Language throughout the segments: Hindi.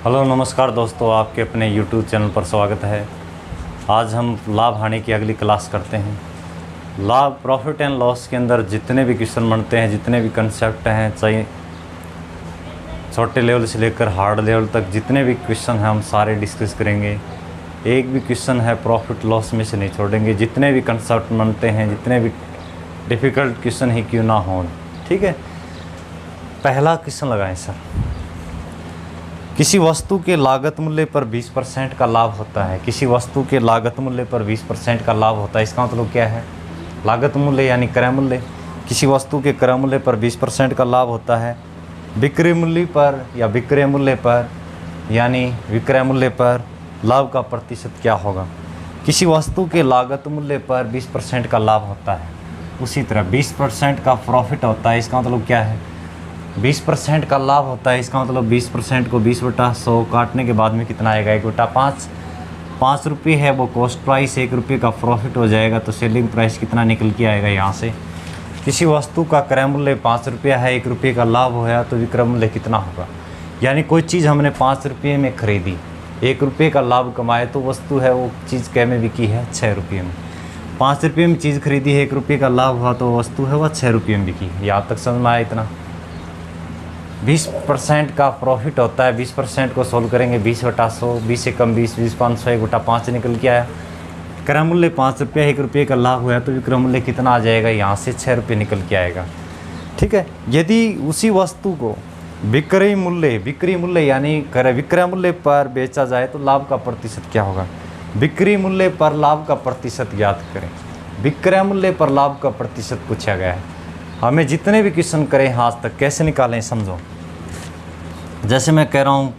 हेलो नमस्कार दोस्तों, आपके अपने YouTube चैनल पर स्वागत है। आज हम लाभ हानि की अगली क्लास करते हैं। लाभ प्रॉफिट एंड लॉस के अंदर जितने भी क्वेश्चन बनते हैं, जितने भी कंसेप्ट हैं, चाहे छोटे लेवल से लेकर हार्ड लेवल तक जितने भी क्वेश्चन हैं हम सारे डिस्कस करेंगे। एक भी क्वेश्चन है प्रॉफिट लॉस में से नहीं छोड़ेंगे। जितने भी कंसेप्ट बनते हैं, जितने भी डिफ़िकल्ट क्वेश्चन ही क्यों ना हों, ठीक है। पहला क्वेश्चन लगाएं सर। किसी वस्तु के लागत मूल्य पर 20% का लाभ होता है। किसी वस्तु के लागत मूल्य पर 20% का लाभ होता है, इसका मतलब क्या है? लागत मूल्य यानी क्रय मूल्य। किसी वस्तु के क्रय मूल्य पर 20% का लाभ होता है। बिक्री मूल्य पर या विक्रय मूल्य पर यानी विक्रय मूल्य पर लाभ का प्रतिशत क्या होगा? किसी वस्तु के लागत मूल्य पर 20% का लाभ होता है, उसी तरह 20% का प्रॉफिट होता है। इसका मतलब क्या है? 20% का लाभ होता है, इसका मतलब 20% को 20/100 काटने के बाद में कितना आएगा? 1/5। 5 रुपये है वो कॉस्ट प्राइस, 1 रुपये का प्रॉफिट हो जाएगा, तो सेलिंग प्राइस कितना निकल के आएगा यहाँ से? किसी वस्तु का क्रय मूल्य 5 रुपया है, 1 रुपये का लाभ होया तो विक्रय मूल्य कितना होगा? यानी कोई चीज़ हमने 5 रुपये में खरीदी, 1 रुपये का लाभ कमाए, तो वस्तु है वो चीज़ कै में बिकी है? 6 रुपये में। 5 रुपये में चीज़ खरीदी है, 1 रुपये का लाभ हुआ, तो वस्तु है वह 6 रुपये में बिकी। यहाँ तक समझ में आया इतना? 20% का प्रॉफिट होता है। 20% को सोल्व करेंगे, 20/100, 20 से कम 20, 20/500, 1/5 निकल के आया। क्रय मूल्य 5 रुपये, 1 रुपये का लाभ हुआ तो विक्रय मूल्य कितना आ जाएगा? यहाँ से 6 रुपये निकल के आएगा, ठीक है। यदि उसी वस्तु को बिक्री मूल्य यानी विक्रय मूल्य पर बेचा जाए तो लाभ का प्रतिशत क्या होगा? बिक्री मूल्य पर लाभ का प्रतिशत ज्ञात करें। विक्रय मूल्य पर लाभ का प्रतिशत पूछा गया है। हमें जितने भी क्वेश्चन करें आज तक कैसे निकालें समझो। जैसे मैं कह रहा हूँ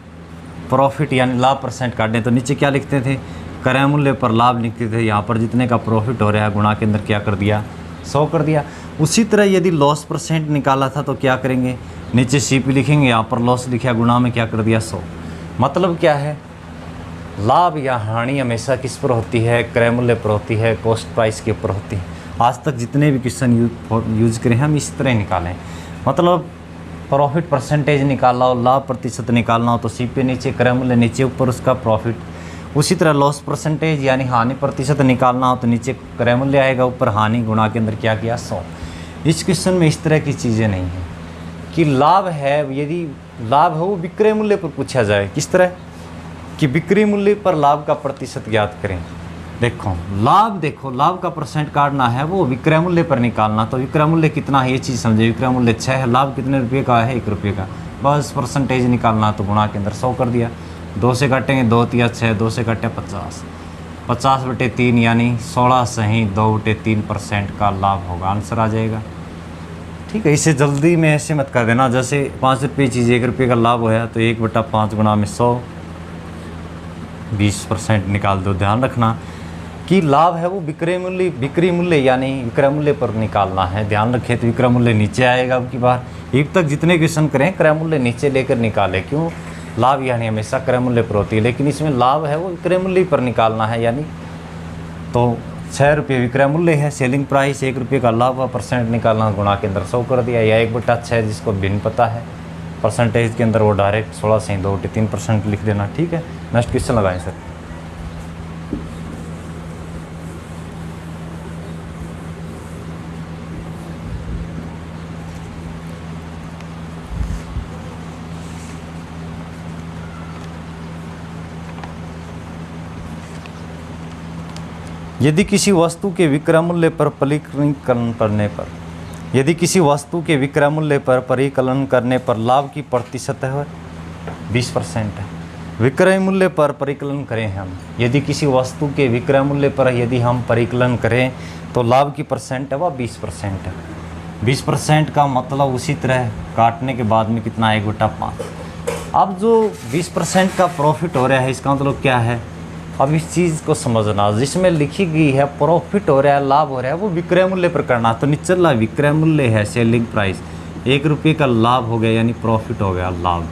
प्रॉफिट यानी लाभ परसेंट काटें, तो नीचे क्या लिखते थे? क्रय मूल्य पर लाभ लिखते थे। यहाँ पर जितने का प्रॉफिट हो रहा है गुणा के अंदर क्या कर दिया? 100 कर दिया। उसी तरह यदि लॉस परसेंट निकाला था तो क्या करेंगे? नीचे CP लिखेंगे, यहाँ पर लॉस लिखा, गुणा में क्या कर दिया? 100। मतलब क्या है? लाभ या हानि हमेशा किस पर होती है? क्रय मूल्य पर होती है, कॉस्ट प्राइस के ऊपर होती है। आज तक जितने भी क्वेश्चन यूज करें हम इस तरह निकालें। मतलब प्रॉफिट परसेंटेज निकालना हो, लाभ प्रतिशत निकालना हो तो CP नीचे, क्रय मूल्य नीचे, ऊपर उसका प्रॉफिट। उसी तरह लॉस परसेंटेज यानी हानि प्रतिशत निकालना हो तो नीचे क्रय मूल्य आएगा, ऊपर हानि, गुणा के अंदर क्या किया? 100। इस क्वेश्चन में इस तरह की चीज़ें नहीं हैं कि लाभ है, यदि लाभ है वो विक्रय मूल्य पर पूछा जाए। किस तरह कि बिक्री मूल्य पर लाभ का प्रतिशत ज्ञात करें। देखो लाभ का परसेंट काटना है, वो विक्रय मूल्य पर निकालना। तो विक्रय मूल्य कितना है ये चीज़ समझे। विक्रय मूल्य 6 है, लाभ कितने रुपये का है? 1 रुपये का। बस परसेंटेज निकालना, तो गुणा के अंदर 100 कर दिया। 2 से काटेंगे, 2 तिया 6, 2 से काटे 50, 50/3 यानी 16 सही 2/3% का लाभ होगा। आंसर आ जाएगा, ठीक है। इसे जल्दी में ऐसे मत कर देना, जैसे 5 रुपये चीज़ 1 रुपये का लाभ होया तो 1/5 गुणा में 100, 20% निकाल दो। ध्यान रखना कि लाभ है वो बिक्री मूल्य यानी विक्रय मूल्य पर निकालना है। ध्यान रखें, तो विक्रय मूल्य नीचे आएगा। अब की बार एक तक जितने क्वेश्चन करें क्रय मूल्य नीचे लेकर निकालें। क्यों? लाभ यानी हमेशा क्रय मूल्य पर होती है, लेकिन इसमें लाभ है वो विक्रय मूल्य पर निकालना है। यानी तो 6 रुपये विक्रय मूल्य है, सेलिंग प्राइस 1 रुपये का लाभ, परसेंट निकालना, गुणा के अंदर 100 कर दिया, या 1/6 जिसको भिन्न पता है परसेंटेज के अंदर वो डायरेक्ट 16 से 2/3% लिख देना, ठीक है। नेक्स्ट क्वेश्चन लगाएं सर। यदि किसी वस्तु के विक्रय मूल्य पर परिकलन करने पर लाभ की प्रतिशत है 20% है। विक्रय मूल्य पर परिकलन करें हम, यदि किसी वस्तु के विक्रय मूल्य पर यदि हम परिकलन करें तो लाभ की परसेंट है वह 20% है। 20% का मतलब उसी तरह काटने के बाद में कितना? 1/5। अब जो 20% का प्रॉफिट हो रहा है, इसका मतलब क्या है? अब इस चीज़ को समझना, जिसमें लिखी गई है प्रॉफिट हो रहा है, लाभ हो रहा है, वो विक्रय मूल्य पर करना। तो निचला विक्रय मूल्य है, सेलिंग प्राइस, 1 रुपये का लाभ हो गया यानी प्रॉफिट हो गया, लाभ।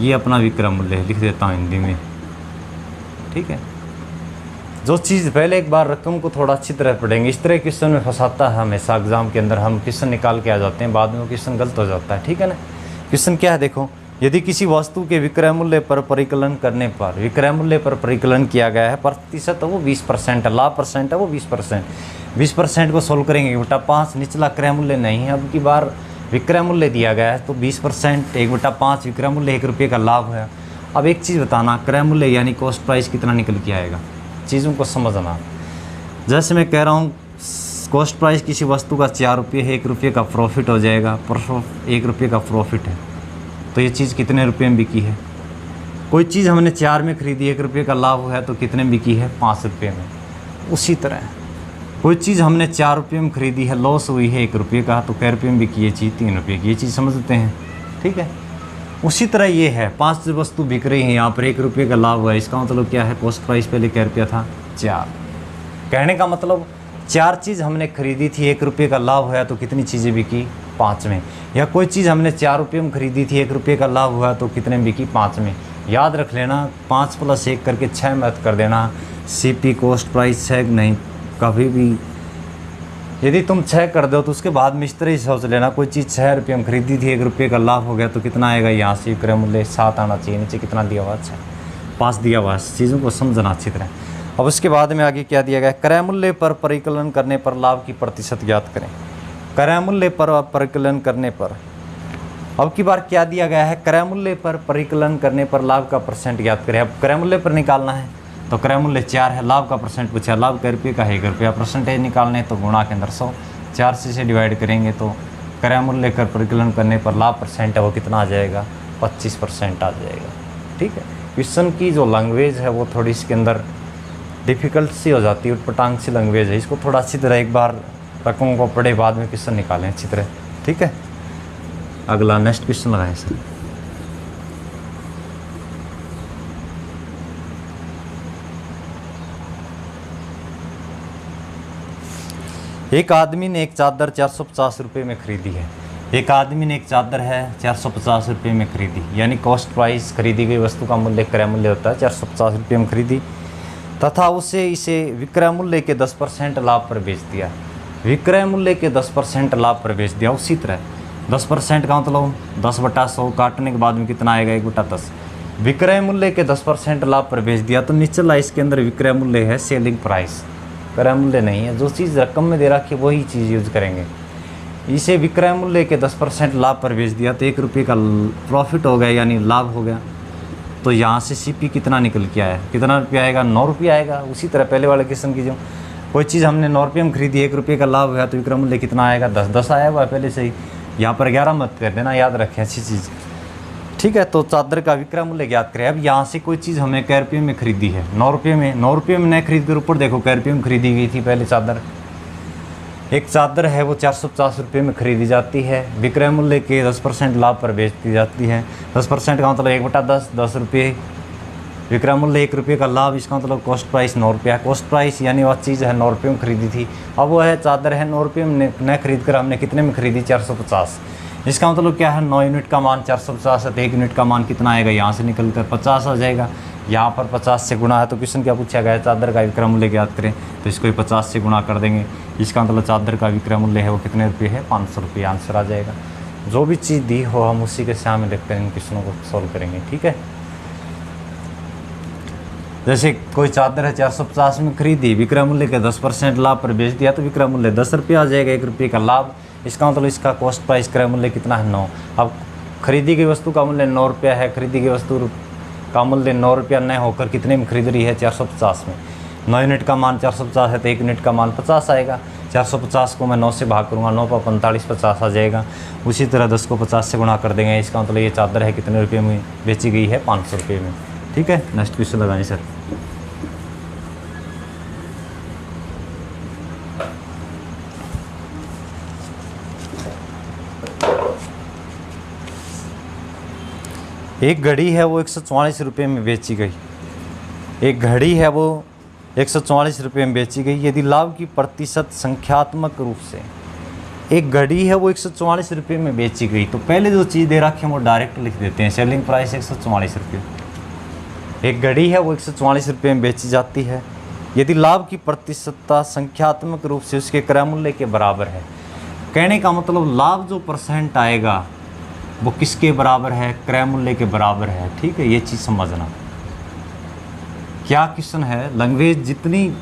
ये अपना विक्रय मूल्य है, लिख देता हूँ हिंदी में, ठीक है। जो चीज़ पहले एक बार रकम को थोड़ा अच्छी तरह पढ़ेंगे। इस तरह क्वेश्चन में फंसाता है हमेशा एग्जाम के अंदर, हम क्वेश्चन निकाल के आ जाते हैं, बाद में वो क्वेश्चन गलत हो जाता है, ठीक है ना। क्वेश्चन क्या है देखो, यदि किसी वस्तु के विक्रय मूल्य पर परिकलन करने पर, विक्रय मूल्य पर परिकलन किया गया है, प्रतिशत वो 20% है, लाभ परसेंट है वो 20%। 20% को सोल्व करेंगे 1/5, निचला क्रय मूल्य नहीं है, अब की बार विक्रय मूल्य दिया गया है तो 20% 1/5 विक्रय मूल्य 1 रुपये का लाभ है। अब एक चीज़ बताना, क्रय मूल्य यानी कॉस्ट प्राइस कितना निकल के आएगा, चीज़ों को समझना। जैसे मैं कह रहा हूँ कॉस्ट प्राइस किसी वस्तु का 4 रुपये है, 1 रुपये का प्रॉफिट हो जाएगा, 1 रुपये का प्रॉफिट है, तो ये चीज़ कितने रुपये में बिकी है। कोई चीज़ हमने 4 में खरीदी, 1 रुपये का लाभ हुआ है तो कितने में बिकी है, 5 रुपये में। उसी तरह कोई चीज़ हमने 4 रुपये में खरीदी है, लॉस हुई है 1 रुपये का, तो कै रुपये में बिकी ये चीज़, 3 रुपये की। ये चीज़ समझते हैं, ठीक है। उसी तरह ये है, 5 वस्तु बिक रही है, यहाँ पर 1 रुपये का लाभ हुआ है, इसका मतलब क्या है, कॉस्ट प्राइस पहले कै रुपया था, 4। कहने का मतलब 4 चीज़ हमने खरीदी थी, 1 रुपये का लाभ हुआ तो कितनी चीज़ें बिकी, 5 में। या कोई चीज़ हमने 4 रुपये में खरीदी थी, 1 रुपये का लाभ हुआ तो कितने में बिकी, 5 में। याद रख लेना, 5 + 1 करके 6 मत कर देना। CP कॉस्ट प्राइस 6 नहीं, कभी भी यदि तुम 6 कर दो तो उसके बाद में इस तरह ही सोच लेना, कोई चीज़ 6 रुपये में खरीदी थी, 1 रुपये का लाभ हो गया तो कितना आएगा, यहाँ से विक्रय मूल्य 7 आना चाहिए, नीचे कितना दिया हुआ, 6, 5 दिया हुआ। चीज़ों को समझना अच्छी तरह। अब उसके बाद में आगे क्या दिया गया, क्रय मूल्य पर परिकलन करने पर लाभ की प्रतिशत ज्ञात करें। क्रय मूल्य पर परिकलन करने पर, अब की बार क्या दिया गया है, क्रय मूल्य पर परिकलन करने पर लाभ का परसेंट ज्ञात करें। अब क्रय मूल्य पर निकालना है तो क्रय मूल्य 4 है, लाभ का परसेंट पूछा, लाभ कै रुपये का है, 1 रुपया। परसेंटेज निकालने तो गुणा के अंदर 100, 4 से डिवाइड करेंगे तो क्रय मूल्य कर परिकलन करने पर लाभ परसेंट है वो कितना आ जाएगा, 25% आ जाएगा, ठीक है। क्वेश्चन की जो लैंग्वेज है वो थोड़ी इसके अंदर डिफ़िकल्ट सी हो जाती है, उटपटांग सी लैंग्वेज है, इसको थोड़ा अच्छी तरह एक बार रकमों को पढ़े, बाद में क्वेश्चन निकालें अच्छी तरह, ठीक है। अगला नेक्स्ट क्वेश्चन लगाएं सर। एक आदमी ने एक चादर 450 रुपये में खरीदी है। एक आदमी ने एक चादर है 450 रुपये में खरीदी, यानी कॉस्ट प्राइस, खरीदी गई वस्तु का मूल्य क्रय मूल्य होता है, 450 रुपये में खरीदी तथा उसे इसे विक्रय मूल्य के 10% लाभ पर बेच दिया। विक्रय मूल्य के 10% लाभ पर बेच दिया। उसी तरह 10% का मतलब 10/100 काटने के बाद में कितना आएगा, 1/10। विक्रय मूल्य के 10% लाभ पर बेच दिया तो निचला इसके अंदर विक्रय मूल्य है, सेलिंग प्राइस, क्रय मूल्य नहीं है। जो चीज़ रकम में दे रखी है वही चीज़ यूज करेंगे। इसे विक्रय मूल्य के 10% लाभ पर बेच दिया तो 1 रुपये का प्रॉफिट हो गया, यानी लाभ हो गया। तो यहाँ से CP कितना निकल के आया, कितना रुपया आएगा, 9 रुपये आएगा। उसी तरह पहले वाले क्वेश्चन की, जो कोई चीज़ हमने 9 रुपये में खरीदी, 1 रुपये का लाभ हुआ तो विक्रय मूल्य कितना आएगा, 10 आया हुआ है पहले से ही। यहाँ पर 11 मत कर देना, याद रखें अच्छी चीज़, ठीक है। तो चादर का विक्रय मूल्य ज्ञात करें। अब यहाँ से कोई चीज़ हमें कै रुपये में खरीदी है, 9 रुपये में। 9 रुपये में नहीं खरीद कर ऊपर देखो कै रुपये में खरीदी गई थी पहले चादर। एक चादर है वो 450 रुपये में खरीदी जाती है, विक्रय मूल्य के 10% लाभ पर बेचती जाती है। 10% का मतलब 1/10, 10 रुपये। विक्रय मूल्य 1 रुपये का लाभ, इसका मतलब कॉस्ट प्राइस 9 रुपया। कॉस्ट प्राइस यानी वह चीज़ है 9 रुपये में खरीदी थी, अब वो है चादर है 9 रुपये में न खरीद कर हमने कितने में खरीदी, 450। इसका मतलब क्या है, 9 यूनिट का मान 450 है तो 1 यूनिट का मान कितना आएगा, यहाँ से निकल कर 50 आ जाएगा। यहाँ पर 50 से गुणा है तो क्वेश्चन क्या पूछा गया है, चादर का विक्रय मूल्य ज्ञात करें, तो इसको 50 से गुणा कर देंगे। इसका मतलब चादर का विक्रय मूल्य है वो कितने रुपये है, 500 रुपये, आंसर आ जाएगा। जो भी चीज़ दी हो हम उसी के सामने लिख कर इन क्वेश्चनों को सॉल्व करेंगे, ठीक है। जैसे कोई चादर है 450 में खरीदी, विक्रय मूल्य के 10% लाभ पर बेच दिया तो विक्रय मूल्य 10 रुपये आ जाएगा, 1 रुपये का लाभ। इसका मतलब इसका कॉस्ट प्राइस क्रय मूल्य कितना है, 9। अब खरीदी गई वस्तु का मूल्य 9 रुपया है, खरीदी गई वस्तु का मूल्य 9 रुपया न होकर कितने में खरीद रही है, 450 में। 9 यूनिट का मान 450 है तो 1 यूनिट का मान 50 आएगा। 450 को मैं 9 से भाग करूँगा, 9 पर 45, 50 आ जाएगा। उसी तरह 10 को 50 से गुणा कर देंगे। इसका मतलब ये चादर है कितने रुपये में बेची गई है, 500 रुपये में, ठीक है। नेक्स्ट क्वेश्चन लगाएं सर। एक घड़ी है वो 144 रुपये में बेची गई। एक घड़ी है वो 144 रुपये में बेची गई। यदि लाभ की प्रतिशत संख्यात्मक रूप से, एक घड़ी है वो 144 रुपये में बेची गई, तो पहले जो चीज़ दे रखी है वो डायरेक्ट लिख देते हैं, सेलिंग प्राइस 144 रुपये। एक घड़ी है वो 144 रुपये में बेची जाती है। यदि लाभ की प्रतिशतता संख्यात्मक रूप से उसके क्रय मूल्य के बराबर है। कहने का मतलब लाभ जो परसेंट आएगा वो किसके बराबर है, क्रय मूल्य के बराबर है। ठीक है, ये चीज़ समझना। क्या क्वेश्चन है, लैंग्वेज जितनी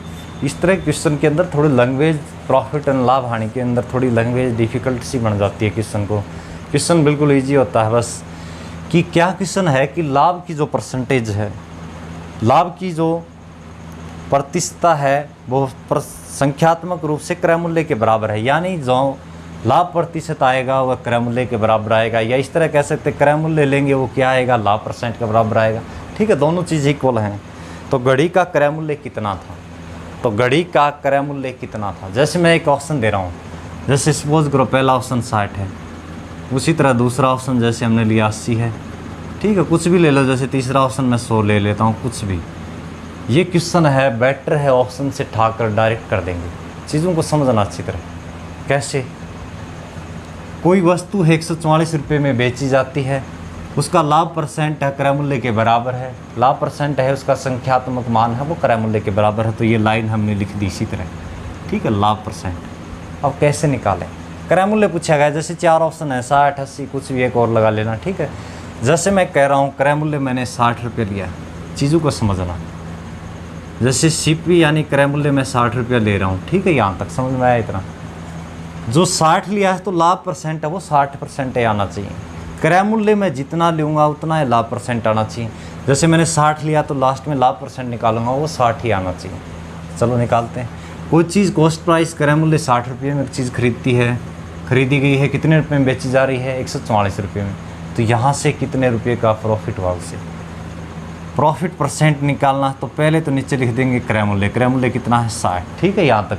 इस तरह क्वेश्चन के अंदर थोड़ी लैंग्वेज प्रॉफिट एंड लाभ हानि के अंदर थोड़ी लैंग्वेज डिफ़िकल्ट सी बन जाती है क्वेश्चन को। क्वेश्चन बिल्कुल ईजी होता है बस कि क्या क्वेश्चन है कि लाभ की जो परसेंटेज है, लाभ की जो प्रतिशतता है वो संख्यात्मक रूप से क्रय मूल्य के बराबर है। यानी जो लाभ प्रतिशत आएगा वह क्रय मूल्य के बराबर आएगा, या इस तरह कह सकते हैं क्रय मूल्य लेंगे वो क्या आएगा, लाभ परसेंट के बराबर आएगा। ठीक है, दोनों चीज़ इक्वल हैं। तो घड़ी का क्रय मूल्य कितना था, तो घड़ी का क्रय मूल्य कितना था। जैसे मैं एक ऑप्शन दे रहा हूँ, जैसे सपोज करो पहला ऑप्शन 60 है, उसी तरह दूसरा ऑप्शन जैसे हमने लिया 80 है। ठीक है, कुछ भी ले लो, जैसे तीसरा ऑप्शन मैं 100 ले लेता हूँ, कुछ भी। ये क्वेश्चन है बेटर है ऑप्शन से ठाकर डायरेक्ट कर देंगे। चीज़ों को समझना अच्छी तरह। कैसे, कोई वस्तु 144 रुपये में बेची जाती है, उसका लाभ परसेंट है क्रय मूल्य के बराबर है, लाभ परसेंट है उसका संख्यात्मक मान है वो क्रय मूल्य के बराबर है। तो ये लाइन हमने लिख दी इसी तरह। ठीक है, लाभ परसेंट। अब कैसे निकालें, क्रय मूल्य पूछा गया। जैसे 4 ऑप्शन है 60, 80, कुछ भी एक और लगा लेना। ठीक है, जैसे मैं कह रहा हूँ क्रय मूल्य मैंने 60 रुपये लिया, चीज़ों को समझना। जैसे सीपी यानी क्रय मूल्य मैं 60 रुपया ले रहा हूँ। ठीक है, यहाँ तक समझ में आया इतना। जो 60 लिया है तो लाभ परसेंट है वो 60% आना चाहिए। क्रय मूल्य में जितना लूँगा उतना ही लाभ परसेंट आना चाहिए। जैसे मैंने 60 लिया तो लास्ट में लाभ परसेंट निकालूंगा वो 60 ही आना चाहिए। चलो निकालते हैं। कोई चीज़ कॉस्ट प्राइस क्रय मूल्य 60 रुपये में एक चीज़ खरीदी गई है, कितने रुपये में बेची जा रही है, 144 रुपये में। तो यहाँ से कितने रुपये का प्रॉफिट हुआ, उसे प्रॉफिट परसेंट निकालना। तो पहले तो नीचे लिख देंगे क्रय मूल्य कितना है, 60। ठीक है, यहाँ तक।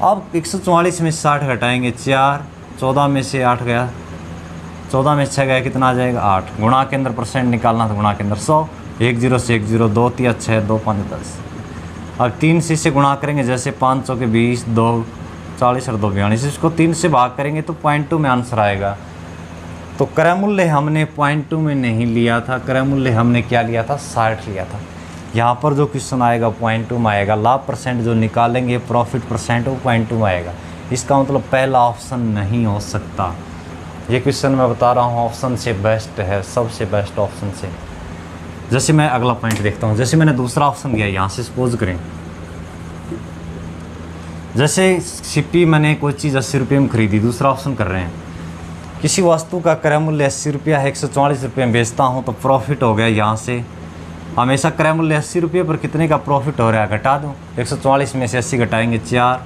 अब 144 में 60 घटाएंगे 4, 14 में से 8 गया, 14 में 6 गया, कितना आ जाएगा 8। गुणा के अंदर परसेंट निकालना तो गुणा के अंदर 100, 1 0 से 1 0, 2 3 6, 2 5 10। अब 3 से इसे गुणा करेंगे, जैसे 5 के 20, 2 40 और 2 42। इसको 3 से भाग करेंगे तो 0.2 में आंसर आएगा। तो क्रय मूल्य हमने 0.2 में नहीं लिया था, क्रय मूल्य हमने क्या लिया था, 60 लिया था। यहाँ पर जो क्वेश्चन आएगा 0.2 में आएगा। लाभ परसेंट जो निकालेंगे प्रॉफिट परसेंट वो 0.2 में आएगा। इसका मतलब पहला ऑप्शन नहीं हो सकता। ये क्वेश्चन मैं बता रहा हूँ ऑप्शन से बेस्ट है, सबसे बेस्ट ऑप्शन से। जैसे मैं अगला पॉइंट देखता हूँ, जैसे मैंने दूसरा ऑप्शन दिया, यहाँ से सपोज करें जैसे सीपी मैंने कोई चीज़ 80 रुपये में खरीदी, दूसरा ऑप्शन कर रहे हैं किसी वस्तु का क्रय मूल्य 80 रुपया है, 144 रुपये में बेचता हूँ तो प्रॉफिट हो गया। यहाँ से हमेशा क्रय मूल्य 80 रुपये पर कितने का प्रॉफिट हो रहा है, घटा दो। 144 में से 80 घटाएंगे 4,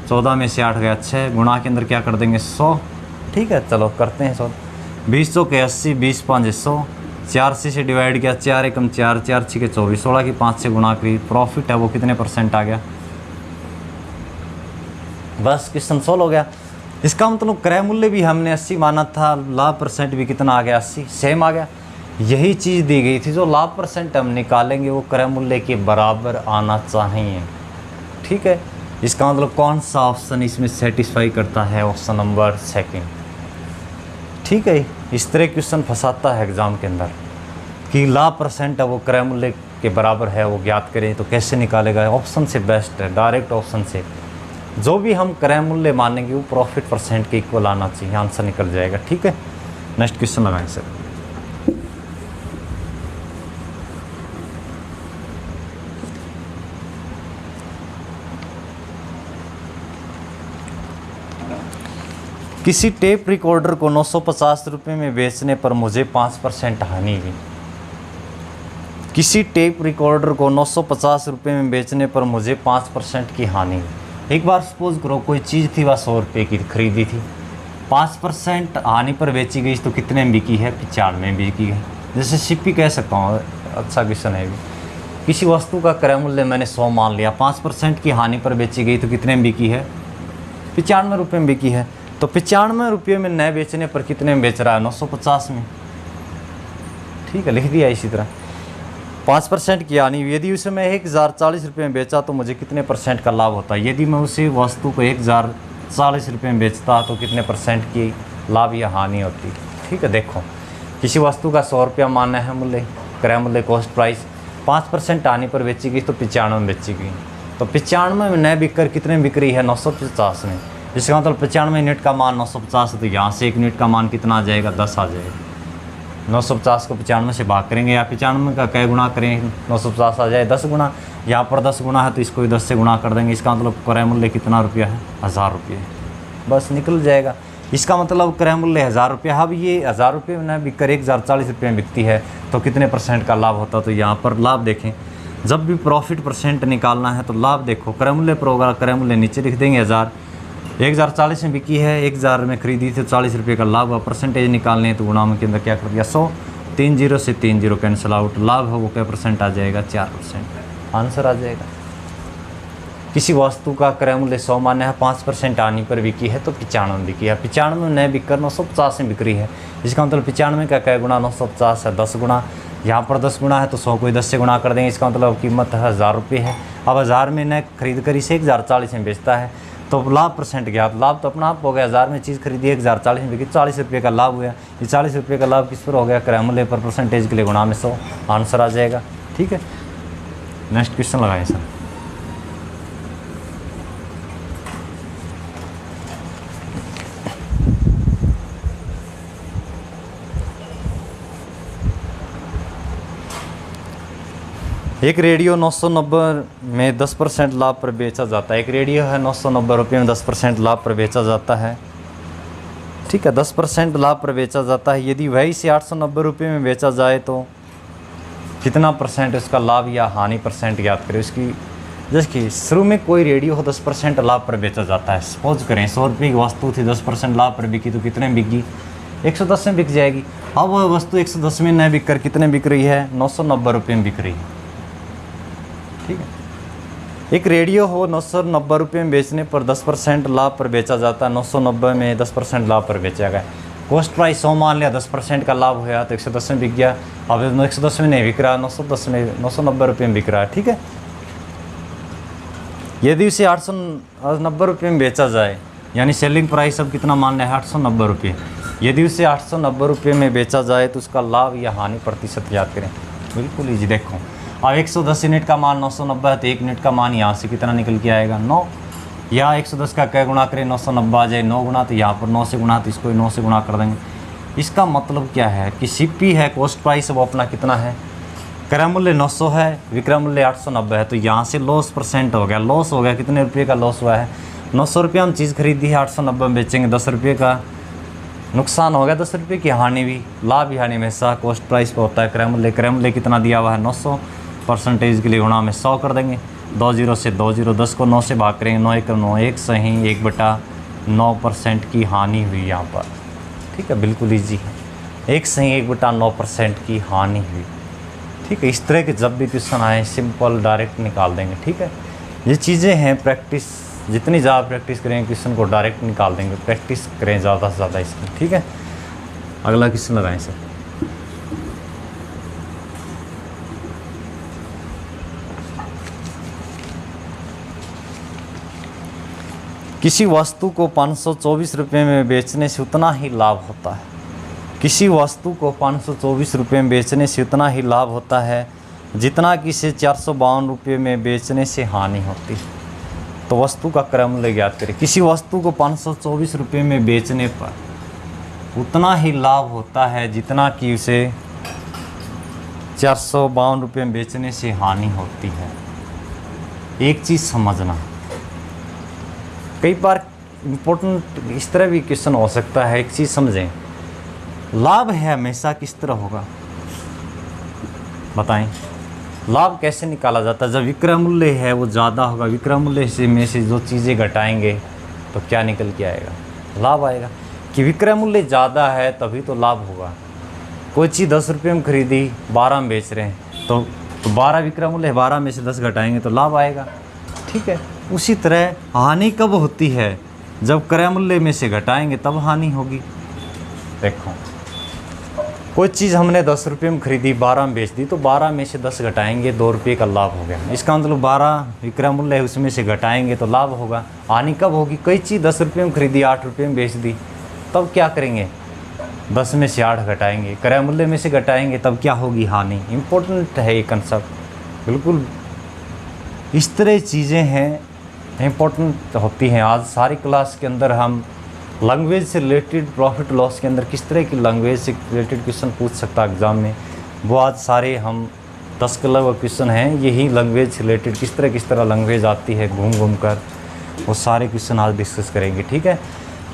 14 में से 8 गया 6, गुणा के अंदर क्या कर देंगे 100। ठीक है, चलो करते हैं 100। 20 के 80, 20 5 100, 4 से डिवाइड किया, 4 एकम 4, 4 6 24, 16 की 5 से गुणा करी, प्रॉफिट है वो कितने परसेंट आ गया। बस क्वेश्चन सोल्व हो गया। इसका मतलब क्रय मूल्य भी हमने 80 माना था, लाभ परसेंट भी कितना आ गया 80, सेम आ गया। यही चीज़ दी गई थी, जो लाभ परसेंट हम निकालेंगे वो क्रय मूल्य के बराबर आना चाहिए। ठीक है, इसका मतलब कौन सा ऑप्शन इसमें सेटिस्फाई करता है, ऑप्शन नंबर 2। ठीक है, इस तरह क्वेश्चन फंसाता है एग्ज़ाम के अंदर कि लाभ परसेंट है वो क्रय मूल्य के बराबर है, वो ज्ञात करें तो कैसे निकालेगा। ऑप्शन से बेस्ट है, डायरेक्ट ऑप्शन से जो भी हम क्रय मूल्य मानेंगे वो प्रॉफिट परसेंट के इक्वल आना चाहिए, आंसर निकल जाएगा। ठीक है, नेक्स्ट क्वेश्चन लगाएं सर। किसी टेप रिकॉर्डर को 950 रुपये में बेचने पर मुझे 5% हानि हुई। किसी टेप रिकॉर्डर को 950 रुपये में बेचने पर मुझे 5% की हानि हुई। एक बार सपोज करो कोई चीज़ थी वह 100 रुपये की खरीदी थी, 5% हानि पर बेची गई तो कितने में बिकी है, 95 में बिकी है। जैसे सीपी कह सकता हूँ, अच्छा क्वेश्चन है भी। किसी वस्तु का क्रय मूल्य मैंने 100 मान लिया, 5% की हानि पर बेची गई तो कितने में बिकी है, 95 रुपये में बिकी है। तो 95 रुपये में नए बेचने पर कितने में बेच रहा है, 950 में। ठीक है, लिख दिया इसी तरह। 5% की हानि, यदि उसे मैं 1040 रुपये में बेचा तो मुझे कितने परसेंट का लाभ होता है। यदि मैं उसे वस्तु को 1040 रुपये में बेचता तो कितने परसेंट की लाभ या हानि होती। ठीक है, देखो किसी वस्तु का 100 रुपया मानना है मूल्य, क्रय मूल्य कॉस्ट प्राइस, 5% हानि पर बेची गई तो 95 में बेची गई। तो 95 में नए बिककर कितने में बिक रही है, 950 में। इसका मतलब 95 यूनिट का मान 950 है, तो यहाँ से 1 यूनिट का मान कितना आ जाएगा, 10 आ जाएगा। 950 को 95 से भाग करेंगे या 95 का कै गुणा करें, 950 आ जाए 10 गुना। यहाँ पर 10 गुना है तो इसको भी 10 से गुणा कर देंगे। इसका मतलब क्रय मूल्य कितना रुपया है, 1000 रुपये, बस निकल जाएगा। इसका मतलब क्रय मूल्य 1000 रुपये। अब ये 1000 रुपये में ना बिककर 1040 रुपये में बिकती है तो कितने % का लाभ होता है। तो यहाँ पर लाभ देखें, जब भी प्रॉफिट % निकालना है तो लाभ देखो, क्रय मूल्य पर होगा, क्रय मूल्य नीचे लिख देंगे 1000, 1040 में बिकी है, 1000 में खरीदी थी, 40 रुपये का लाभ हुआ। परसेंटेज निकालने है तो गुणा में के अंदर क्या कर दिया 100, 3 0 से 3 0 कैंसिल आउट, लाभ है वो क्या % आ जाएगा, 4%, आंसर आ जाएगा। किसी वस्तु का क्रय मूल्य 100 मान्य है, 5% आने पर बिकी है तो 95 बिकी है। 95 में न बिककर 950 में बिक्री है। इसका मतलब 95 का कै गुणा 950 है, 10 गुना। यहाँ पर 10 गुना है तो 100 को 10 से गुणा कर देंगे। इसका मतलब कीमत 1000 रुपये है। अब 1000 में न खरीद कर इसे 1040 में बेचता है तो लाभ % ज्ञात। लाभ तो अपना आप हो गया, 1000 में चीज़ खरीदी 1040 में बिकी, 40 रुपये का लाभ हुआ। ये 40 रुपये का लाभ किस पर हो गया, क्रय मूल्य पर, % के लिए गुणा में 100, आंसर आ जाएगा। ठीक है, नेक्स्ट क्वेश्चन लगाएं सर। एक रेडियो 990 में 10% लाभ पर बेचा जाता है। एक रेडियो है 990 रुपये में 10% लाभ पर बेचा जाता है। ठीक है, 10% लाभ पर बेचा जाता है। यदि वही से 890 रुपये में बेचा जाए तो कितना % उसका लाभ या हानि % ज्ञात करें। उसकी जैसे कि शुरू में कोई रेडियो हो 10% लाभ पर बेचा जाता है। सपोज करें 100 रुपये की वस्तु थी, 10% लाभ पर बिकी तो कितने में बिकी, 110 में बिक जाएगी। अब वह वस्तु 110 में न बिक कर कितने बिक रही है, 990 रुपये में बिक रही है। ठीक है, एक रेडियो हो 990 रुपये में बेचने पर 10% लाभ पर बेचा जाता है। 990 में 10% लाभ पर बेचा गया। कॉस्ट प्राइस 100 मान लिया, 10% का लाभ हुआ तो 110 में बिक गया। अब 110 में नहीं बिक रहा, 910 में 990 रुपये में बिक रहा है। ठीक है, यदि उसे 890 रुपये में बेचा जाए, यानी सेलिंग प्राइस अब कितना मान लिया है, 890 रुपये। यदि उसे 890 रुपये में बेचा जाए तो उसका लाभ या हानि % याद करें। बिल्कुल ईजी। देखो अब 110 यूनिट का मान 990 है तो 1 यूनिट का मान यहाँ से कितना निकल के आएगा, 9। या 110 का कै गुणा करें, 990 आ जाए 9 गुना, तो यहाँ पर 9 से गुणा तो इसको 9 से गुणा कर देंगे। इसका मतलब क्या है कि सीपी है, कॉस्ट प्राइस वो अपना कितना है, क्रय मूल्य 900 है, विक्रय मूल्य 890 है, तो यहाँ से लॉस % हो गया। लॉस हो गया, कितने रुपये का लॉस हुआ है, 900 रुपये हम चीज़ खरीदी है, 890 में बेचेंगे, 10 रुपये का नुकसान हो गया, 10 रुपये की हानि भी। लाभ भी हानि हमेशा कॉस्ट प्राइस पर होता है। क्रय मूल्य कितना दिया हुआ है 900, % के लिए गुणा में 100 कर देंगे। 2 0 से 2 0, 10 को 9 से भाग करेंगे, 9 1 9, 1 सही 1/9% की हानि हुई यहाँ पर। ठीक है, बिल्कुल ईजी है, 1 सही 1/9% की हानि हुई। ठीक है, इस तरह के जब भी क्वेश्चन आए सिंपल डायरेक्ट निकाल देंगे। ठीक है, ये चीज़ें हैं प्रैक्टिस, जितनी ज़्यादा प्रैक्टिस करेंगे क्वेश्चन को डायरेक्ट निकाल देंगे। प्रैक्टिस करें ज़्यादा से ज़्यादा इसकी। ठीक है, अगला क्वेश्चन लगाएं सर। किसी वस्तु को 524 रुपये में बेचने से उतना ही लाभ होता है। किसी वस्तु को 524 रुपये में बेचने से उतना ही लाभ होता है जितना कि इसे 452 रुपये में बेचने से हानि होती है। तो वस्तु का क्रय मूल्य ज्ञात करें। किसी वस्तु को 524 रुपये में बेचने पर उतना ही लाभ होता है जितना कि उसे 452 रुपये में बेचने से हानि होती है। एक चीज़ समझना, कई बार इम्पोर्टेंट इस तरह भी क्वेश्चन हो सकता है। एक चीज़ समझें, लाभ है हमेशा किस तरह होगा बताएं। लाभ कैसे निकाला जाता है, जब विक्रय मूल्य है वो ज़्यादा होगा, विक्रय मूल्य से में से जो चीज़ें घटाएंगे तो क्या निकल के आएगा, लाभ आएगा। कि विक्रय मूल्य ज़्यादा है तभी तो लाभ होगा। कोई चीज़ 10 रुपये में खरीदी 12 में बेच रहे हैं तो 12 विक्रय मूल्य है, 12 में से 10 घटाएंगे तो लाभ आएगा। ठीक है, उसी तरह हानि कब होती है, जब क्रय मूल्य में से घटाएंगे तब हानि होगी। देखो कोई चीज़ हमने 10 रुपये में खरीदी 12 में बेच दी तो 12 में से 10 घटाएंगे 2 रुपये का लाभ हो गया। इसका मतलब 12 विक्रय मूल्य है उसमें से घटाएंगे तो लाभ होगा। हानि कब होगी, कोई चीज़ 10 रुपये में खरीदी 8 रुपये में बेच दी तब क्या करेंगे, 10 में से 8 घटाएंगे, क्रय मूल्य में से घटाएंगे तब क्या होगी, हानि। इम्पोर्टेंट है ये कंसेप्ट बिल्कुल। इस तरह चीज़ें हैं इम्पोर्टेंट होती हैं। आज सारी क्लास के अंदर हम लैंग्वेज से रिलेटेड, प्रॉफिट लॉस के अंदर किस तरह की लैंग्वेज से रिलेटेड क्वेश्चन पूछ सकता है एग्ज़ाम में, वो आज सारे हम 10 के लगभग क्वेश्चन हैं यही लैंग्वेज से रिलेटेड, किस तरह लैंग्वेज आती है घूम घूम कर, वो सारे क्वेश्चन आज डिस्कस करेंगे। ठीक है।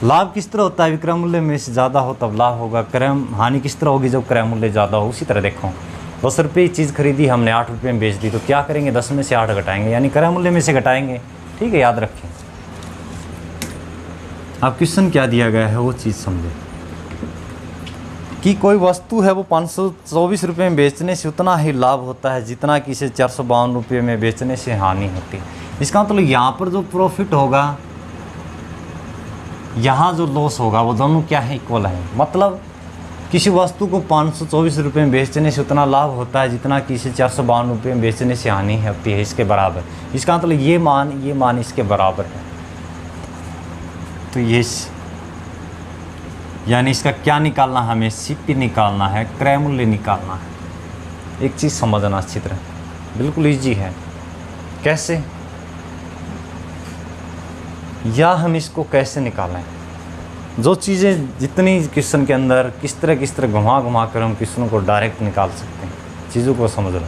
लाभ किस तरह होता है, विक्रय मूल्य में से ज़्यादा हो तब लाभ होगा। क्रय हानि किस तरह होगी, जब क्रय मूल्य ज़्यादा हो। उसी तरह देखो 10 रुपये की चीज़ खरीदी हमने, 8 रुपये में बेच दी, तो क्या करेंगे, 10 में से 8 घटाएंगे, यानी क्रय मूल्य में से घटाएंगे। ठीक है, याद रखें। अब क्वेश्चन क्या दिया गया है वो चीज़ समझे कि कोई वस्तु है वो 524 रुपये में बेचने से उतना ही लाभ होता है जितना कि इसे 452 रुपये में बेचने से हानि होती है। इसका मतलब यहाँ पर जो प्रॉफिट होगा, यहाँ जो लॉस होगा, वो दोनों क्या है, इक्वल है। मतलब किसी वस्तु को 524 रुपये में बेचने से उतना लाभ होता है जितना कि इसे 452 रुपये में बेचने से हानि होती है, इसके बराबर। इसका मतलब ये मान इसके बराबर है। तो ये यानी इसका क्या निकालना है, हमें सीपी निकालना है, क्रय मूल्य निकालना है। एक चीज़ समझना अच्छी तरह, बिल्कुल ईजी है। कैसे, या हम इसको कैसे निकालें, जो चीज़ें जितनी क्वेश्चन के अंदर किस तरह घुमा कर हम क्वेश्चनों को डायरेक्ट निकाल सकते हैं, चीज़ों को समझ लो।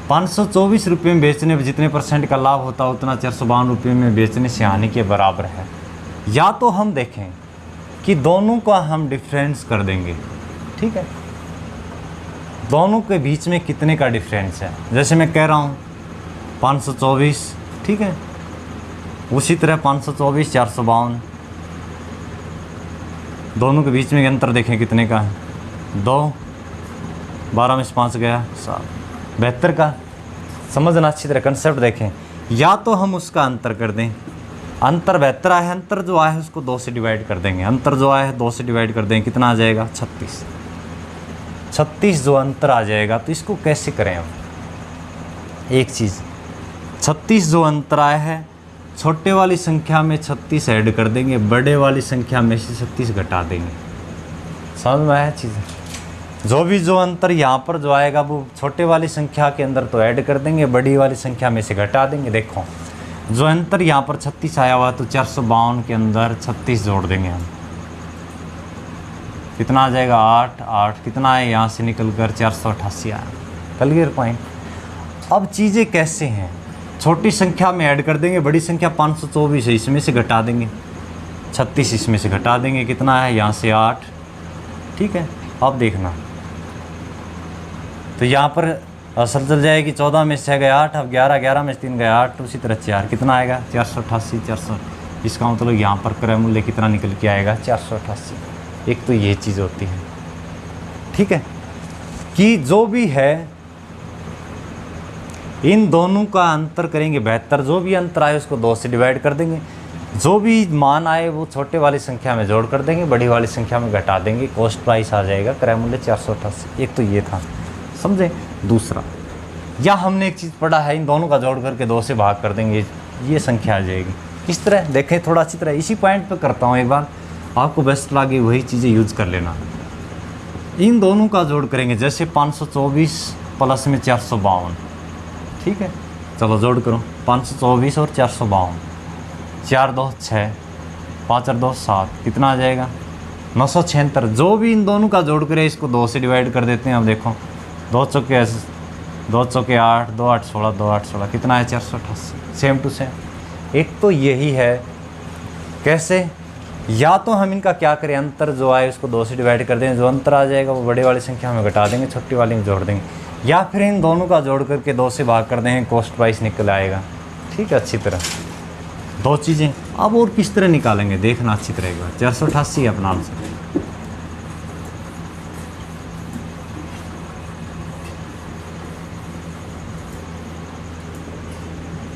524 रुपये में बेचने पर जितने % का लाभ होता है उतना 452 रुपये में बेचने से हानि के बराबर है। या तो हम देखें कि दोनों का हम डिफरेंस कर देंगे। ठीक है, दोनों के बीच में कितने का डिफरेंस है। जैसे मैं कह रहा हूँ 524, ठीक है, उसी तरह 524 452, दोनों के बीच में अंतर देखें कितने का है, 2, 12 में से 5 गया 7, 72 का। समझना अच्छी तरह, कंसेप्ट देखें। या तो हम उसका अंतर कर दें, अंतर 72 आया है, अंतर जो आया है उसको 2 से डिवाइड कर देंगे, अंतर जो आया है 2 से डिवाइड कर देंगे, कितना आ जाएगा 36 जो अंतर आ जाएगा। तो इसको कैसे करें हम, एक चीज़ 36 जो अंतर आया है, छोटे वाली संख्या में 36 ऐड कर देंगे, बड़े वाली संख्या में से 36 घटा देंगे। समझ में आया चीज़। जो अंतर यहाँ पर जो आएगा वो छोटे वाली संख्या के अंदर तो ऐड कर देंगे, बड़ी वाली संख्या में से घटा देंगे। देखो जो अंतर यहाँ पर 36 आया हुआ तो 452 के अंदर 36 जोड़ देंगे हम, कितना आ जाएगा 8 कितना है, यहाँ से निकल कर 488 आया। Clear point. अब चीज़ें कैसे हैं, छोटी संख्या में ऐड कर देंगे, बड़ी संख्या 524 है, इसमें से घटा देंगे 36, इसमें से घटा देंगे, कितना है यहाँ से 8। ठीक है, अब देखना तो यहाँ पर असर चल जाएगी, 14 में से गया 8, अब 11 में से 3 गया 8, उसी तरह 4, कितना आएगा 488 400। इसका मतलब यहाँ पर क्रय मूल्य कितना निकल के आएगा 488। एक तो ये चीज़ होती है। ठीक है, कि जो भी है इन दोनों का अंतर करेंगे 72, जो भी अंतर आए उसको 2 से डिवाइड कर देंगे, जो भी मान आए वो छोटे वाली संख्या में जोड़ कर देंगे, बड़ी वाली संख्या में घटा देंगे, कॉस्ट प्राइस आ जाएगा क्रय मूल्य 488। एक तो ये था, समझे। दूसरा, या हमने एक चीज़ पढ़ा है, इन दोनों का जोड़ करके 2 से भाग कर देंगे, ये संख्या आ जाएगी। इस तरह देखें, थोड़ा अच्छी तरह इसी पॉइंट पे करता हूँ एक बार, आपको बेस्ट लगे वही चीज़ें यूज कर लेना। इन दोनों का जोड़ करेंगे, जैसे 524 प्लस में 452। ठीक है, चलो जोड़ करो, 524 और 452, 4 2 6, 5 और 2 7, कितना आ जाएगा 976। जो भी इन दोनों का जोड़ करे इसको 2 से डिवाइड कर देते हैं। अब देखो 2 चौके 8, 2 8 16, 2 8 16, कितना है 488। Same to same. एक तो यही है। कैसे, या तो हम इनका क्या करें, अंतर जो आए उसको 2 से डिवाइड कर दें, जो अंतर आ जाएगा वो बड़े वाली संख्या में घटा देंगे, छोटी वाली में जोड़ देंगे, या फिर इन दोनों का जोड़ करके 2 से भाग कर देंगे, कॉस्ट प्राइस निकल आएगा। ठीक है, अच्छी तरह 2 चीज़ें। अब और किस तरह निकालेंगे देखना अच्छी तरह एक बार। 488 अपना आंसर।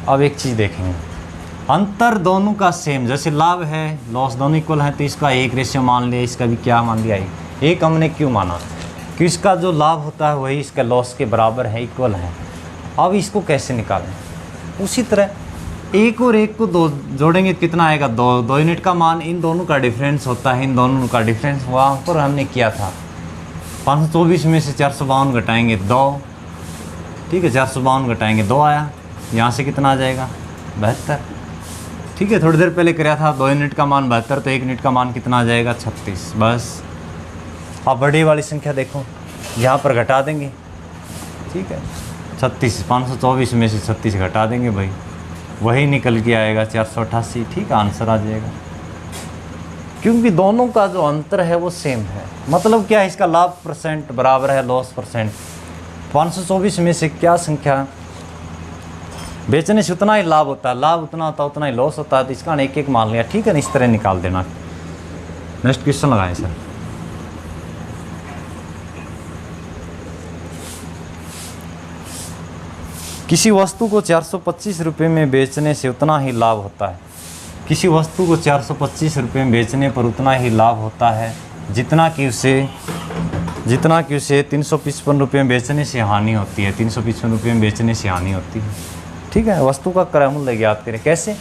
अब एक चीज़ देखेंगे, अंतर दोनों का सेम, जैसे लाभ है लॉस दोनों इक्वल है, तो इसका 1 रेशियो मान लिया, इसका भी क्या मान लिया, एक हमने क्यों माना कि इसका जो लाभ होता है वही इसका लॉस के बराबर है, इक्वल है। अब इसको कैसे निकालें, उसी तरह 1 और 1 को 2 जोड़ेंगे, कितना आएगा 2 यूनिट का मान, इन दोनों का डिफरेंस होता है, इन दोनों का डिफरेंस वहाँ पर हमने किया था। 524 में से 452 घटाएंगे 2, ठीक है, 452 घटाएंगे 2 आया, यहाँ से कितना आ जाएगा 72। ठीक है, थोड़ी देर पहले कराया था 2 यूनिट का मान 72, तो 1 यूनिट का मान कितना आ जाएगा 36। बस अब बड़ी वाली संख्या देखो, यहाँ पर घटा देंगे। ठीक है, 36 524 में से 36 घटा देंगे भाई, वही निकल के आएगा 488। ठीक है, आंसर आ जाएगा, क्योंकि दोनों का जो अंतर है वो सेम है। मतलब क्या है, इसका लाभ परसेंट बराबर है लॉस परसेंट। 524 में से क्या संख्या बेचने से उतना ही लाभ होता है, लाभ उतना होता है उतना ही लॉस होता है, तो इसका एक एक मान लिया। ठीक है ना, इस तरह निकाल देना। नेक्स्ट क्वेश्चन लगाएं सर। किसी वस्तु को 425 रुपये में बेचने से उतना ही लाभ होता है। किसी वस्तु को 425 रुपये में बेचने पर उतना ही लाभ होता है जितना कि उसे 355 रुपये में बेचने से हानि होती है। 355 रुपये में बेचने से हानि होती है। ठीक है, वस्तु का क्रय मूल्य ज्ञात करें। कैसे?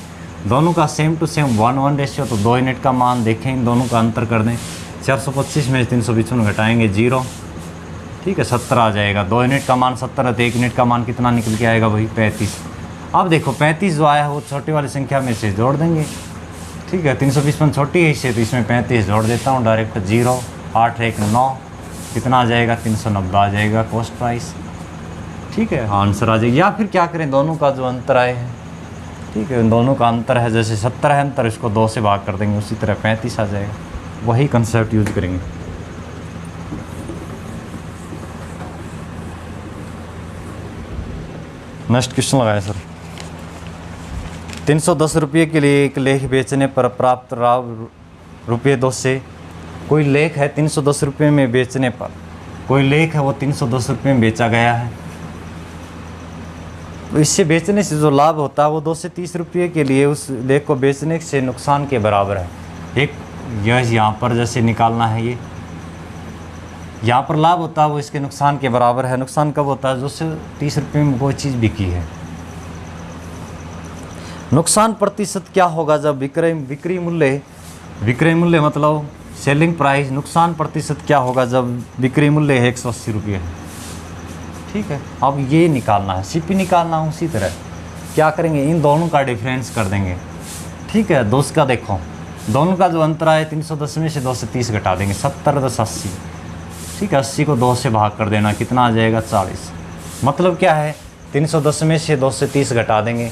दोनों का सेम टू सेम 1:1 रेशियो, तो 2 यूनिट का मान देखें, इन दोनों का अंतर कर दें। 425 में 355 घटाएंगे 0। ठीक है, 70 आ जाएगा। 2 यूनिट का मान 70 है, तो 1 यूनिट का मान कितना निकल के आएगा भाई 35। अब देखो 35 जो आया है वो छोटी वाली संख्या में से जोड़ देंगे। ठीक है, 355 छोटी है इससे, तो इसमें 35 जोड़ देता हूँ डायरेक्ट। 0 8 1 9 कितना आ जाएगा 390 आ जाएगा कॉस्ट प्राइस। ठीक है, आंसर आ जाएगा। या फिर क्या करें, दोनों का जो अंतर आए हैं, ठीक है, दोनों का अंतर है, जैसे 70 है अंतर, इसको 2 से भाग कर देंगे, उसी तरह 35 आ जाएगा। वही कंसेप्ट यूज करेंगे। नेक्स्ट क्वेश्चन लगाया सर। 310 रुपये के लिए एक लेख बेचने पर प्राप्त लाभ रुपये 2 से। कोई लेख है 310 रुपये में बेचने पर, कोई लेख है वो 310 रुपये में बेचा गया है, तो इससे बेचने से जो लाभ होता है वो 2 से 30 रुपये के लिए उस लेख को बेचने से नुकसान के बराबर है। एक यह यहाँ पर जैसे निकालना है, ये यहाँ पर लाभ होता है वो इसके नुकसान के बराबर है। नुकसान कब होता है? जो से 30 रुपये में कोई चीज़ बिकी है। नुकसान प्रतिशत क्या होगा जब विक्रय मूल्य मतलब सेलिंग प्राइस, नुकसान प्रतिशत क्या होगा जब विक्रय मूल्य 180 रुपये है। ठीक है, अब ये निकालना है, सीपी निकालना है। उसी तरह क्या करेंगे, इन दोनों का डिफरेंस कर देंगे। ठीक है, 2 का देखो, दोनों का जो अंतर है 310 में से 2 से 30 घटा देंगे, 70 10 80। ठीक है, 80 को 2 से भाग कर देना, कितना आ जाएगा 40। मतलब क्या है, 310 में से 2 से 30 घटा देंगे,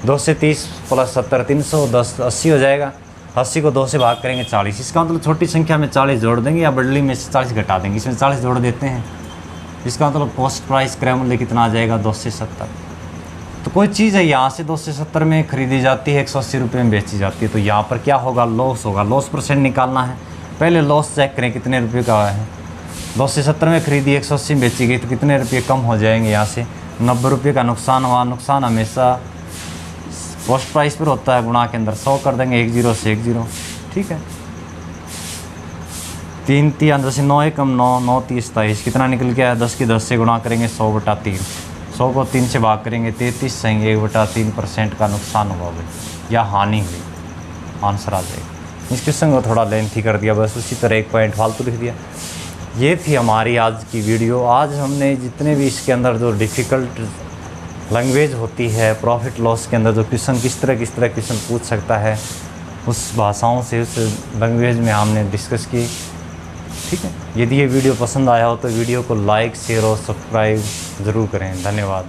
2 से 30 प्लस 70 310 80 हो जाएगा। 80 को 2 से भाग करेंगे 40। इसका मतलब छोटी संख्या में 40 जोड़ देंगे या बड़ी में से 40 घटा देंगे, इसमें 40 जोड़ देते हैं। इसका मतलब कॉस्ट प्राइस क्रय मूल्य कितना आ जाएगा 2 से 70। तो कोई चीज़ है यहाँ से 2 से 70 में खरीदी जाती है, 180 रुपये में बेची जाती है, तो यहाँ पर क्या होगा, लॉस होगा। लॉस परसेंट निकालना है। पहले लॉस चेक करें कितने रुपये का है। 2 से 70 में खरीदी, 180 में बेची गई, तो कितने रुपये कम हो जाएंगे यहाँ से, 90 रुपये का नुकसान हुआ। नुकसान हमेशा कॉस्ट प्राइस पर होता है, गुणा के अंदर 100 कर देंगे, 1 0 से 1 0। ठीक है, 3 3 जैसे 9 1 9 9 30 27 कितना निकल के आया, 10 की 10 से गुणा करेंगे 100/3। 100 को 3 से भाग करेंगे 33 सही, 1/3% का नुकसान हुआ भाई या हानि हुई। आंसर आ जाएगा। इस क्वेश्चन को थोड़ा लेंथी कर दिया, बस उसी तरह एक पॉइंट फालतू लिख दिया। ये थी हमारी आज की वीडियो। आज हमने जितने भी इसके अंदर जो डिफ़िकल्ट लैंग्वेज होती है, प्रॉफिट लॉस के अंदर जो क्वेश्चन किस तरह क्वेश्चन पूछ सकता है, उस भाषाओं से, उस लैंग्वेज में हमने डिस्कस की। ठीक है, यदि ये वीडियो पसंद आया हो तो वीडियो को लाइक शेयर और सब्सक्राइब ज़रूर करें। धन्यवाद।